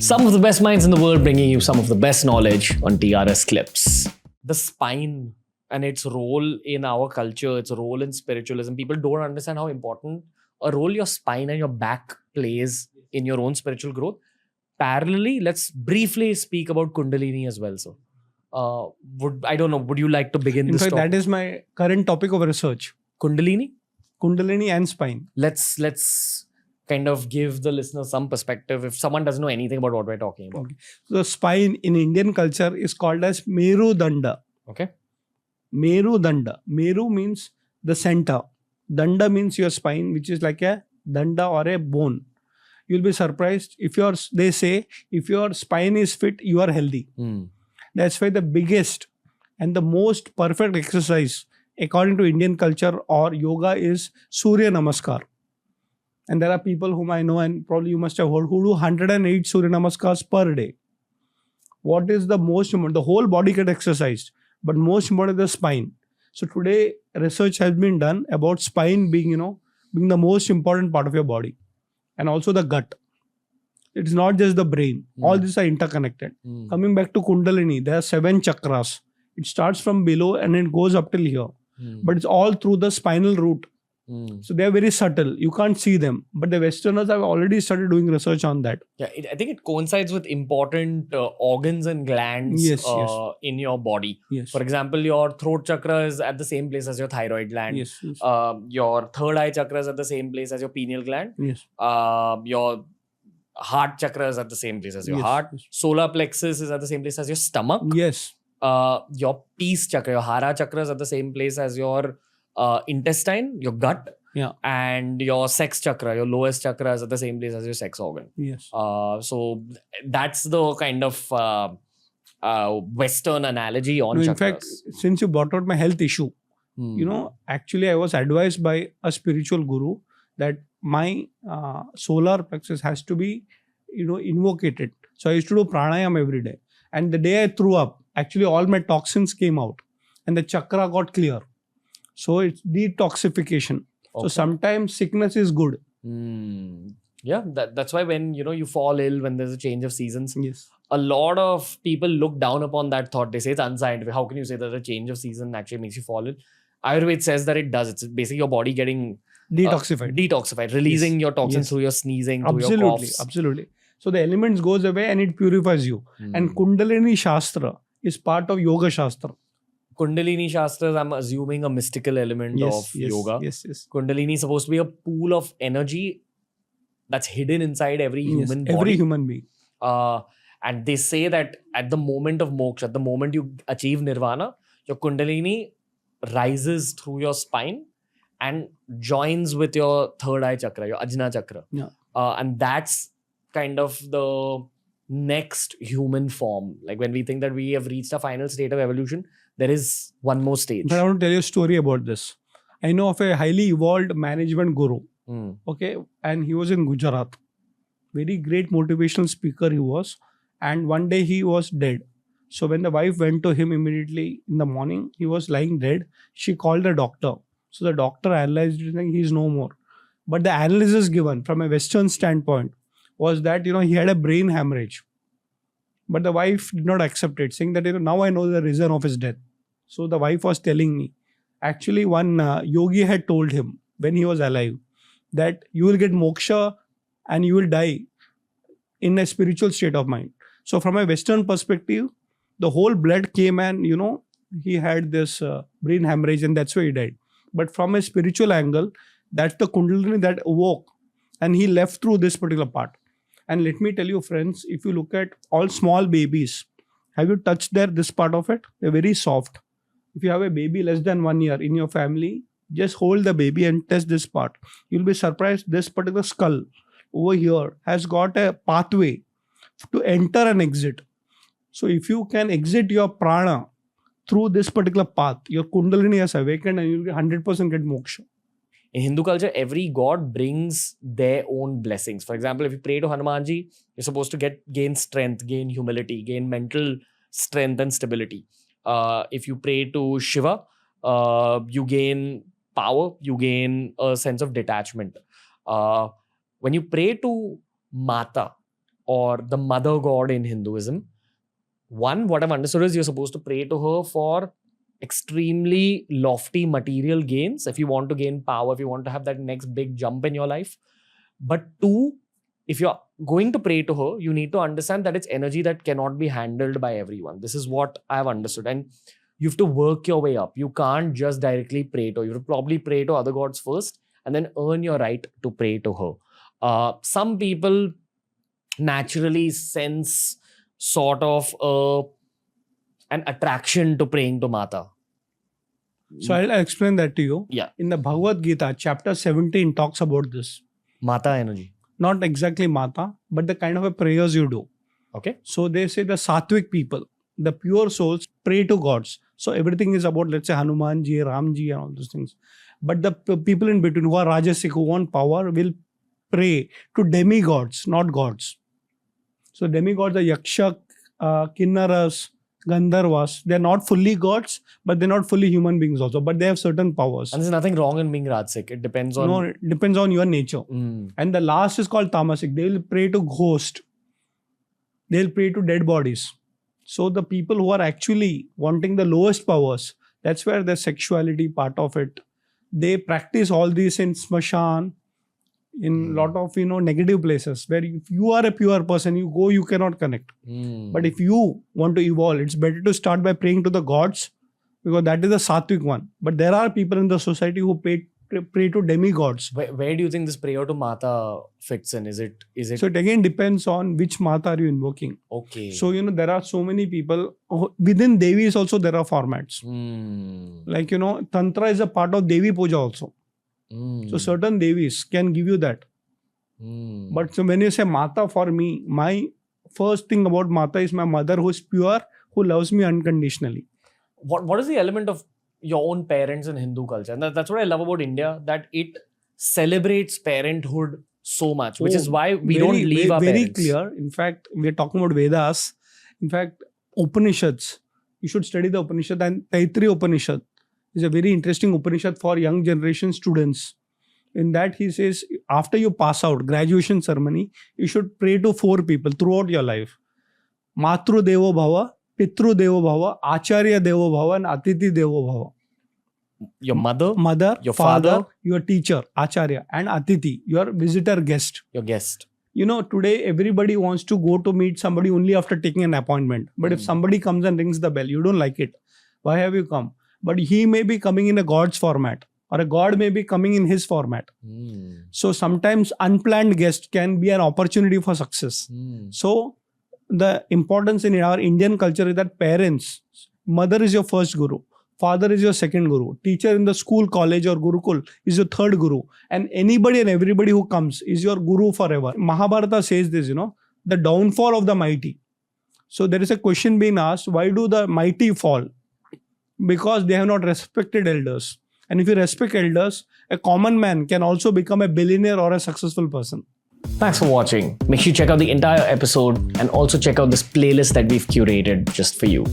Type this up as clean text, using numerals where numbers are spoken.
Some of the best minds in the world bringing you some of the best knowledge on TRS Clips. The spine and its role in our culture, its role in spiritualism. People don't understand how important a role your spine and your back plays in your own spiritual growth. Parallelly, let's briefly speak about Kundalini as well. So, would you like to begin In this fact, topic? that is my current topic of research. Kundalini? Kundalini and spine. Let's kind of give the listener some perspective if someone doesn't know anything about what we're talking about. Okay. So the spine in Indian culture is called as Meru Danda. Okay. Meru Danda. Meru means the center. Danda means your spine, which is like a danda or a bone. You'll be surprised they say if your spine is fit, you are healthy. That's why the biggest and the most perfect exercise according to Indian culture or yoga is Surya Namaskar. And there are people whom I know and probably you must have heard who do 108 Surya Namaskars per day. What is the most important? The whole body get exercised, but most important is the spine. So today research has been done about spine being the most important part of your body, and also the gut. It's not just the brain. All these are interconnected. Coming back to Kundalini, there are 7 chakras. It starts from below and it goes up till here. But it's all through the spinal root. So they are very subtle. You can't see them. But the Westerners have already started doing research on that. Yeah, I think it coincides with important organs and glands Yes. in your body. Yes. For example, your throat chakra is at the same place as your thyroid gland. Yes. Your third eye chakra is at the same place as your pineal gland. Yes. Your heart chakra is at the same place as your Yes, heart. yes. Solar plexus is at the same place as your stomach. Yes. Your peace chakra, your hara chakra is at the same place as your intestine, your gut. Yeah. And your sex chakra, your lowest chakra is at the same place as your sex organ. Yes. So that's the kind of Western analogy on No, chakras. in fact, since you brought out my health issue, actually I was advised by a spiritual guru that my solar plexus has to be, invocated. So I used to do pranayam every day. And the day I threw up, actually all my toxins came out and the chakra got clear. So it's detoxification. So sometimes sickness is good. Yeah, that's why when you fall ill, when there's a change of seasons, Yes. a lot of people look down upon that thought. They say it's unscientific. How can you say that a change of season actually makes you fall ill? Ayurveda says that it does. It's basically your body getting Detoxified. releasing Yes. your toxins Yes. through your sneezing, through your Absolutely. coughs. Absolutely. So the elements goes away and it purifies you. And Kundalini Shastra is part of Yoga Shastra. Kundalini Shastras, I'm assuming a mystical element of yoga. Yes. Kundalini is supposed to be a pool of energy that's hidden inside every human body. Every human being. And they say that at the moment of moksha, at the moment you achieve nirvana, your Kundalini rises through your spine and joins with your third eye chakra, your Ajna chakra. Yeah. And that's kind of the next human form. Like when we think that we have reached a final state of evolution, there is one more stage. But I want to tell you a story about this. I know of a highly evolved management guru. Okay. And he was in Gujarat. Very great motivational speaker he was. And one day he was dead. So when the wife went to him immediately in the morning, he was lying dead. She called the doctor. So the doctor analyzed it and he is no more. But the analysis given from a Western standpoint was that, he had a brain hemorrhage. But the wife did not accept it, saying that, now I know the reason of his death. So the wife was telling me, actually one yogi had told him when he was alive that you will get moksha and you will die in a spiritual state of mind. So from a Western perspective, the whole blood came and, he had this brain hemorrhage and that's why he died. But from a spiritual angle, that's the Kundalini that awoke and he left through this particular part. And let me tell you, friends, if you look at all small babies, have you touched this part of it? They're very soft. If you have a baby less than 1 year in your family, just hold the baby and test this part. You'll be surprised this particular skull over here has got a pathway to enter and exit. So if you can exit your prana through this particular path, your Kundalini has awakened and you'll 100% get moksha. In Hindu culture, every god brings their own blessings. For example, if you pray to Hanumanji, you're supposed to gain strength, gain humility, gain mental strength and stability. If you pray to Shiva, you gain power, you gain a sense of detachment. When you pray to Mata, or the mother god in Hinduism, one, what I've understood is you're supposed to pray to her for extremely lofty material gains. If you want to gain power, if you want to have that next big jump in your life. But two, if you're going to pray to her, you need to understand that it's energy that cannot be handled by everyone. This is what I've understood. And you have to work your way up. You can't just directly pray to her. You have to probably pray to other gods first and then earn your right to pray to her. Some people naturally sense sort of an attraction to praying to Mata. So I'll explain that to you. Yeah. In the Bhagavad Gita, chapter 17 talks about this. Mata energy. Not exactly Mata, but the kind of a prayers you do. Okay. So they say the Sattvic people, the pure souls, pray to gods. So everything is about, let's say, Hanumanji, Ramji and all those things. But the people in between who are Rajasic, who want power, will pray to demigods, not gods. So demigods are Yaksha, Kinnaras, Gandharvas. They're not fully gods, but they're not fully human beings also. But they have certain powers. And there's nothing wrong in being Rajasic. It depends on... No, it depends on your nature. And the last is called Tamasic. They will pray to ghosts. They'll pray to dead bodies. So the people who are actually wanting the lowest powers, that's where the sexuality part of it. They practice all this in Smashan, in lot of negative places where if you are a pure person, you go, you cannot connect. But if you want to evolve, it's better to start by praying to the gods, because that is the sattvic one. But there are people in the society who pray to demigods. Where do you think this prayer to Mata fits in? Is it? So it again depends on which Mata are you invoking. Okay. So there are so many people within Devis also. There are formats like Tantra is a part of Devi Puja also. So certain Devis can give you that. But so when you say Mata, for me, my first thing about Mata is my mother, who is pure, who loves me unconditionally. What is the element of your own parents in Hindu culture? And that's what I love about India, that it celebrates parenthood so much, which is why we don't leave our very parents. Clear. In fact, we are talking about Vedas. In fact, Upanishads. You should study the Upanishad, and Taittiriya Upanishad is a very interesting Upanishad for young generation students. In that he says, after you pass out, graduation ceremony, you should pray to 4 people throughout your life. Matru Devo Bhava, Pitru Devo Bhava, Acharya Devo Bhava and Atiti Devo Bhava. Your mother, your father, your teacher, Acharya, and Atiti, your visitor guest. your guest. Today everybody wants to go to meet somebody only after taking an appointment. But if somebody comes and rings the bell, you don't like it. Why have you come? But he may be coming in a god's format, or a god may be coming in his format. So sometimes unplanned guest can be an opportunity for success. So the importance in our Indian culture is that parents, mother is your first guru, father is your second guru, teacher in the school, college or Gurukul is your third guru, and anybody and everybody who comes is your guru forever. Mahabharata says this, the downfall of the mighty. So there is a question being asked, why do the mighty fall? Because they have not respected elders. And if you respect elders, a common man can also become a billionaire or a successful person. Thanks for watching. Make sure you check out the entire episode and also check out this playlist that we've curated just for you.